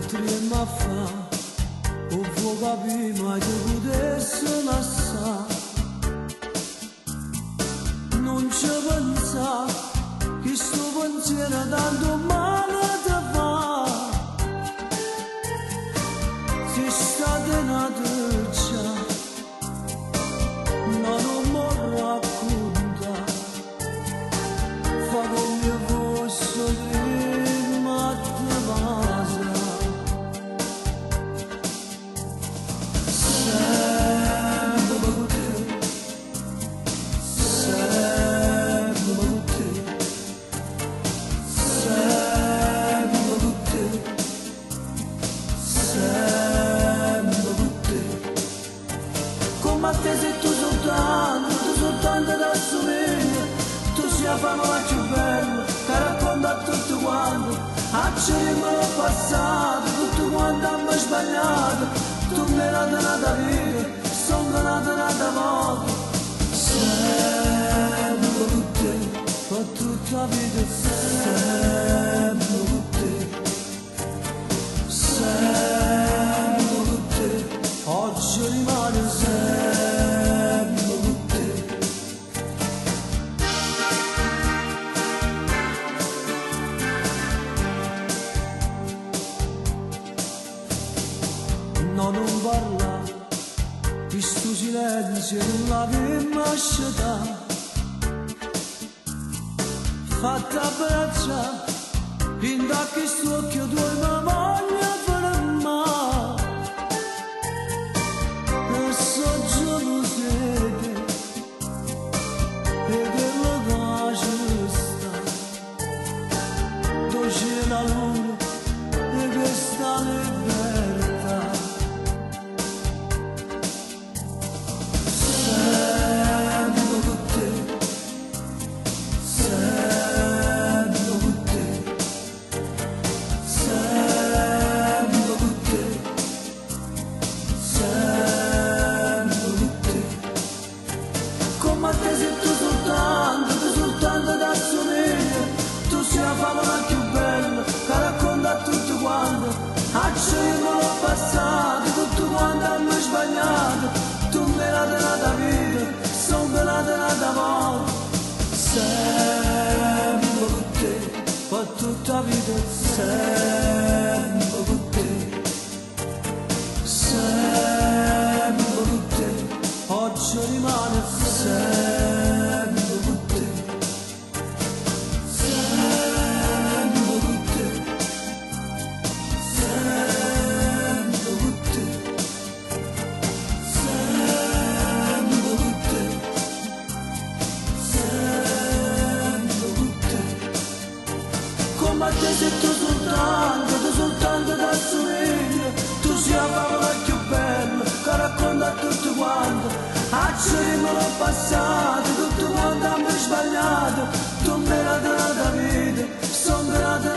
Trema fa, o può capire mai che potesse lasciare. Non ci pensa che sto pensiero tanto male ti fa. Se state nate già, ma non mi racconta. Fa come fosse prima te basa. Ma te sei tu soltanto da somiglio, tu sia la favola più bella, che racconta a tutti quanti, acceriamo il passato, tutto quanto abbiamo sbagliato, tu mi hai dato una vita, sono nata morte, sempre con te, per tutta la vita, sempre con te, sempre con te, oggi rimane sempre. No, non parla, questo silenzio non l'avemmo lasciata. Fatta abbraccia, in da questo occhio tuo mi voglio fermare. E so gelosia e quello che ci sta, dove c'è la luna e questa libertà. Ma te sei tu soltanto da somiglio, tu sei la favola più bella, che racconta a tutti quanti, acceriamo il passato, tutto quanto abbiamo sbagliato, tu mi hai dato una vita, sono nata morte, sempre con te, per tutta la vita, sempre con te, sempre con te, oggi rimane sempre con te, sempre con te, sempre con te, sempre con te, sempre con te. Come te sei tu soltanto da somiglio, tu sei la favola più bella, che racconta a tutti quanti, acceriamo il passato, tutto quanto abbiamo sbagliato, tu mi hai dato una vita, sono nata